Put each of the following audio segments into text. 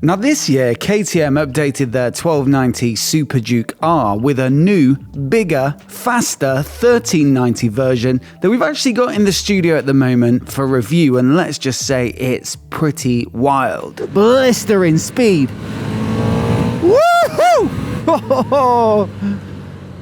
Now this year, KTM updated their 1290 Super Duke R with a new, bigger, faster 1390 version that we've actually got in the studio at the moment for review, and let's just say it's pretty wild. Blistering speed. Woohoo!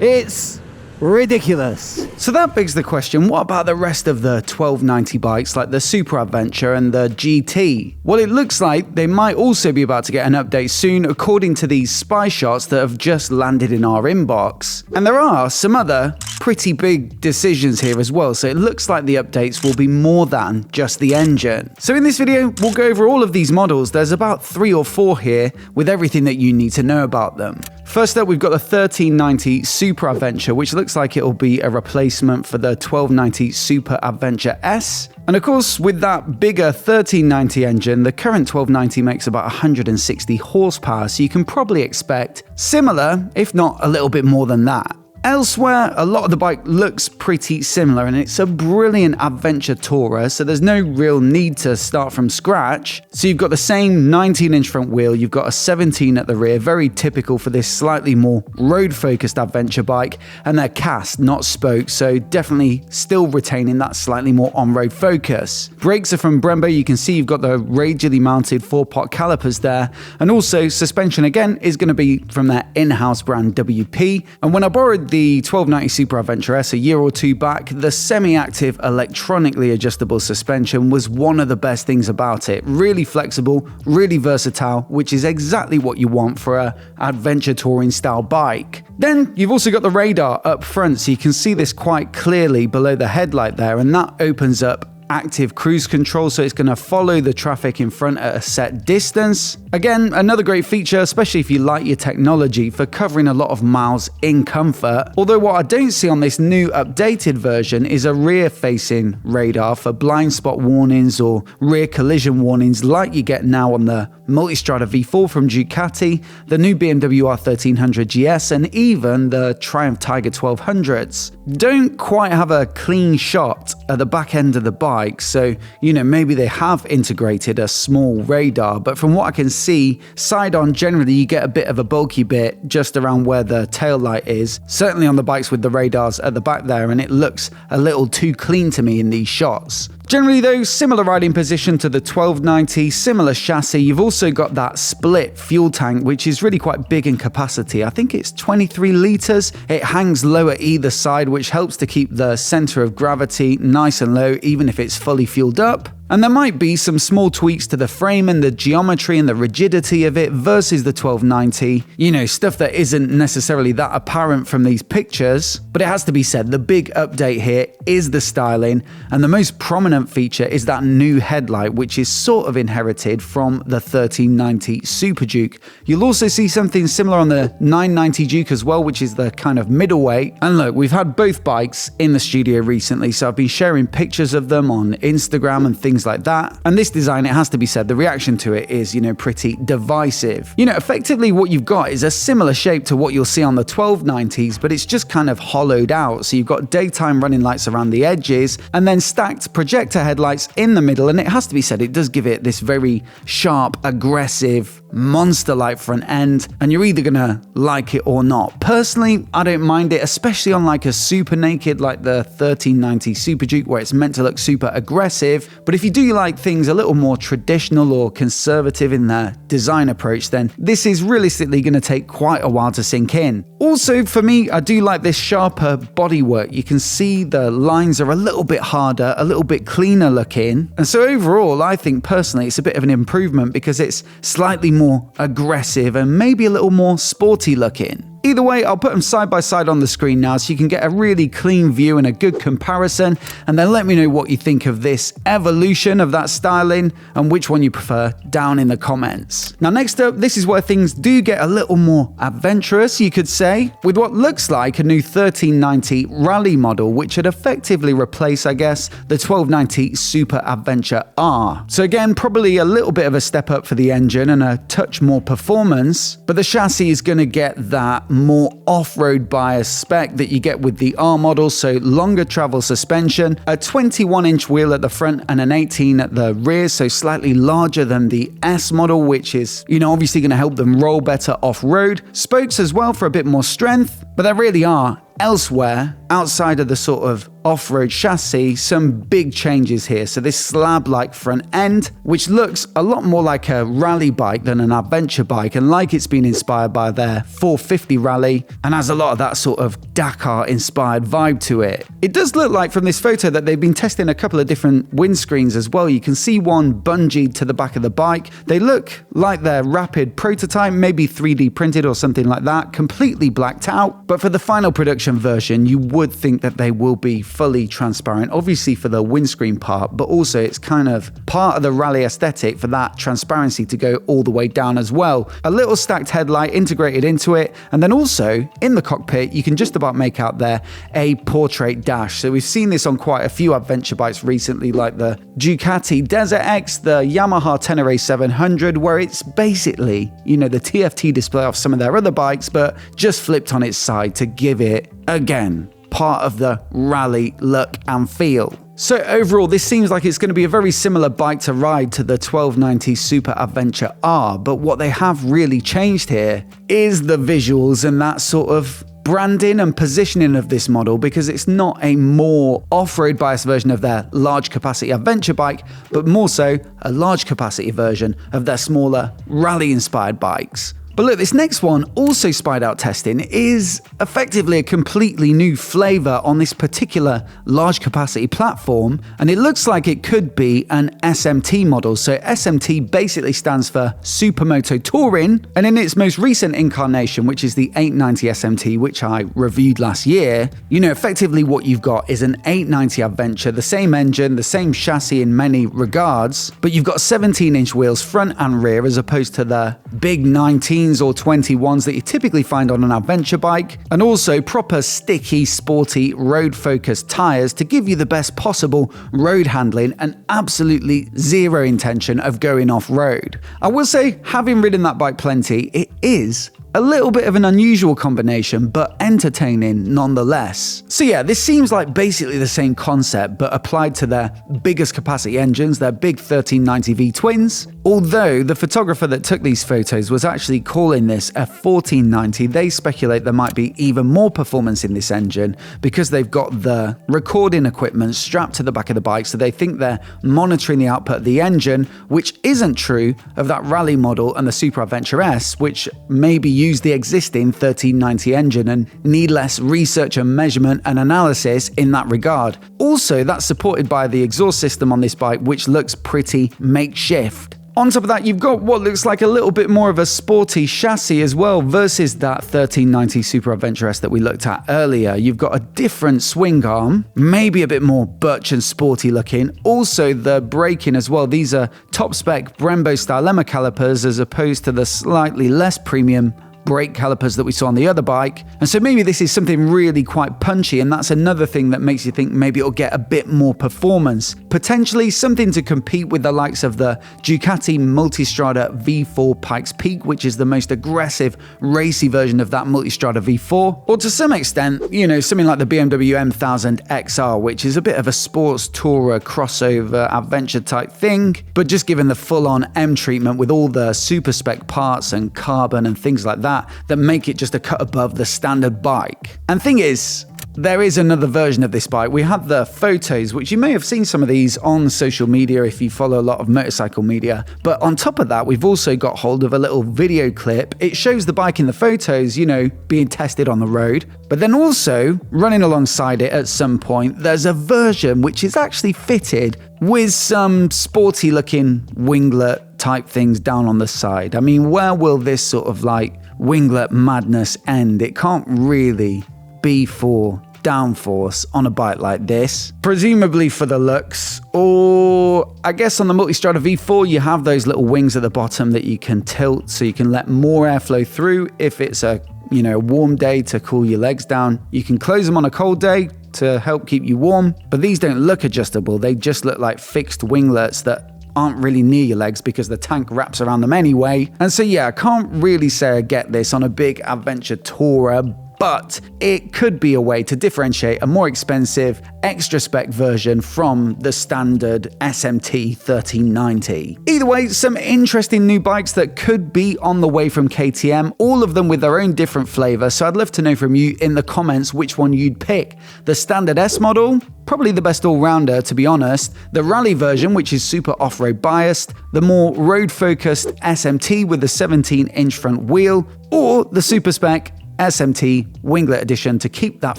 It's ridiculous. So that begs the question, what about the rest of the 1290 bikes like the Super Adventure and the GT? Well, it looks like they might also be about to get an update soon according to these spy shots that have just landed in our inbox. And there are some other pretty big decisions here as well, so it looks like the updates will be more than just the engine. So in this video, we'll go over all of these models. There's about 3 or 4 here with everything that you need to know about them. First up, we've got the 1390 Super Adventure, which looks like it'll be a replacement for the 1290 Super Adventure S. And of course, with that bigger 1390 engine, the current 1290 makes about 160 horsepower, so you can probably expect similar, if not a little bit more than that. Elsewhere, a lot of the bike looks pretty similar, and it's a brilliant adventure tourer, so there's no real need to start from scratch. So you've got the same 19-inch front wheel, you've got a 17 at the rear, very typical for this slightly more road-focused adventure bike, and they're cast, not spokes, so definitely still retaining that slightly more on-road focus. Brakes are from Brembo, you can see you've got the radially mounted 4-pot calipers there, and also suspension again is going to be from their in-house brand WP. And when I borrowed the 1290 Super Adventure S a year or 2 back, the semi-active electronically adjustable suspension was one of the best things about it. Really flexible, really versatile, which is exactly what you want for an adventure touring style bike. Then you've also got the radar up front, so you can see this quite clearly below the headlight there, and that opens up active cruise control, so it's going to follow the traffic in front at a set distance. Again, another great feature, especially if you like your technology, for covering a lot of miles in comfort. Although what I don't see on this new updated version is a rear-facing radar for blind spot warnings or rear collision warnings like you get now on the Multistrada V4 from Ducati, the new BMW R1300 GS, and even the Triumph Tiger 1200s. Don't quite have a clean shot at the back end of the bike, so maybe they have integrated a small radar, but from what I can see, side on generally you get a bit of a bulky bit just around where the tail light is, certainly on the bikes with the radars at the back there, and it looks a little too clean to me in these shots. Generally though, similar riding position to the 1290, similar chassis. You've also got that split fuel tank, which is really quite big in capacity. I think it's 23 litres. It hangs low at either side, which helps to keep the centre of gravity nice and low, even if it's fully fueled up. And there might be some small tweaks to the frame and the geometry and the rigidity of it versus the 1290. Stuff that isn't necessarily that apparent from these pictures. But it has to be said, the big update here is the styling, and the most prominent feature is that new headlight, which is sort of inherited from the 1390 Super Duke. You'll also see something similar on the 990 Duke as well, which is the kind of middleweight. And look, we've had both bikes in the studio recently, so I've been sharing pictures of them on Instagram and things like that. And this design, it has to be said, the reaction to it is, pretty divisive. Effectively what you've got is a similar shape to what you'll see on the 1290s, but it's just kind of hollowed out. So you've got daytime running lights around the edges and then stacked projector headlights in the middle. And it has to be said, it does give it this very sharp, aggressive, monster-like front end, and you're either gonna like it or not. Personally, I don't mind it, especially on like a super naked like the 1390 Super Duke, where it's meant to look super aggressive. But if you do like things a little more traditional or conservative in their design approach, then this is realistically going to take quite a while to sink in. Also, for me, I do like this sharper bodywork. You can see the lines are a little bit harder, a little bit cleaner looking. And so overall, I think personally it's a bit of an improvement because it's slightly more aggressive and maybe a little more sporty looking. Either way, I'll put them side by side on the screen now so you can get a really clean view and a good comparison, and then let me know what you think of this evolution of that styling and which one you prefer down in the comments. Now next up, this is where things do get a little more adventurous, you could say, with what looks like a new 1390 Rally model, which would effectively replace, I guess, the 1290 Super Adventure R. So again, probably a little bit of a step up for the engine and a touch more performance, but the chassis is going to get that more off-road bias spec that you get with the R model, so longer travel suspension, a 21-inch wheel at the front and an 18 at the rear, so slightly larger than the S model, which is, obviously going to help them roll better off-road. Spokes as well for a bit more strength, but there really are, elsewhere, outside of the sort of off-road chassis, some big changes here. So this slab-like front end, which looks a lot more like a rally bike than an adventure bike, and like it's been inspired by their 450 rally, and has a lot of that sort of Dakar-inspired vibe to it. It does look like from this photo that they've been testing a couple of different windscreens as well. You can see one bungeed to the back of the bike. They look like they're rapid prototype, maybe 3D printed or something like that, completely blacked out. But for the final production version, you would think that they will be fully transparent, obviously for the windscreen part, but also it's kind of part of the rally aesthetic for that transparency to go all the way down as well. A little stacked headlight integrated into it, and then also in the cockpit you can just about make out there a portrait dash. So we've seen this on quite a few adventure bikes recently, like the Ducati Desert X, the Yamaha Tenere 700, where it's basically, the TFT display off some of their other bikes, but just flipped on its side to give it, again, part of the rally look and feel. So overall, this seems like it's going to be a very similar bike to ride to the 1290 Super Adventure R, but what they have really changed here is the visuals and that sort of branding and positioning of this model, because it's not a more off-road biased version of their large capacity adventure bike, but more so a large capacity version of their smaller rally inspired bikes. But look, this next one, also Spied out testing, is effectively a completely new flavor on this particular large capacity platform, and it looks like it could be an SMT model. So SMT basically stands for Supermoto Touring, and in its most recent incarnation, which is the 890 SMT, which I reviewed last year, effectively what you've got is an 890 Adventure, the same engine, the same chassis in many regards, but you've got 17-inch wheels front and rear as opposed to the big 19 or 21s that you typically find on an adventure bike, and also proper sticky, sporty, road-focused tyres to give you the best possible road handling and absolutely zero intention of going off-road. I will say, having ridden that bike plenty, it is a little bit of an unusual combination, but entertaining nonetheless. So yeah, this seems like basically the same concept, but applied to their biggest capacity engines, their big 1390 V-twins. Although the photographer that took these photos was actually calling this a 1490, they speculate there might be even more performance in this engine because they've got the recording equipment strapped to the back of the bike, so they think they're monitoring the output of the engine, which isn't true of that rally model and the Super Adventure S, which maybe use the existing 1390 engine and need less research and measurement and analysis in that regard. Also, that's supported by the exhaust system on this bike, which looks pretty makeshift. On top of that, you've got what looks like a little bit more of a sporty chassis as well versus that 1390 Super Adventure S that we looked at earlier. You've got a different swing arm, maybe a bit more butch and sporty looking. Also, the braking as well. These are top spec Brembo style Lemma calipers as opposed to the slightly less premium brake calipers that we saw on the other bike. And so maybe this is something really quite punchy, and that's another thing that makes you think maybe it'll get a bit more performance. Potentially something to compete with the likes of the Ducati Multistrada V4 Pikes Peak, which is the most aggressive, racy version of that Multistrada V4. Or to some extent, something like the BMW M1000 XR, which is a bit of a sports tourer crossover adventure type thing, but just given the full-on M treatment with all the super spec parts and carbon and things like that make it just a cut above the standard bike. And thing is, there is another version of this bike. We had the photos, which you may have seen some of these on social media if you follow a lot of motorcycle media. But on top of that, we've also got hold of a little video clip. It shows the bike in the photos, being tested on the road. But then also, running alongside it at some point, there's a version which is actually fitted with some sporty looking winglet type things down on the side. I mean, where will this sort of like winglet madness end? It can't really be for downforce on a bike like this, presumably for the looks, or I guess on the Multistrada V4 you have those little wings at the bottom that you can tilt so you can let more airflow through if it's a warm day to cool your legs down. You can close them on a cold day to help keep you warm, but these don't look adjustable. They just look like fixed winglets that aren't really near your legs because the tank wraps around them anyway. And so yeah, I can't really say I get this on a big adventure tourer, but it could be a way to differentiate a more expensive, extra spec version from the standard SMT 1390. Either way, some interesting new bikes that could be on the way from KTM, all of them with their own different flavour, so I'd love to know from you in the comments which one you'd pick. The standard S model? Probably the best all-rounder, to be honest. The rally version, which is super off-road biased, the more road-focused SMT with the 17-inch front wheel, or the super spec SMT Winglet Edition to keep that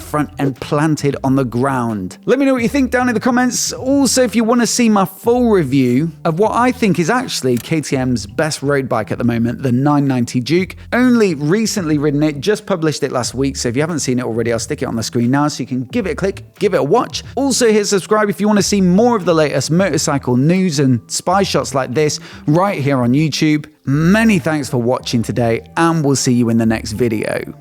front end planted on the ground. Let me know what you think down in the comments. Also, if you want to see my full review of what I think is actually KTM's best road bike at the moment, the 990 Duke. Only recently ridden it, just published it last week, so if you haven't seen it already, I'll stick it on the screen now so you can give it a click, give it a watch. Also hit subscribe if you want to see more of the latest motorcycle news and spy shots like this right here on YouTube. Many thanks for watching today, and we'll see you in the next video.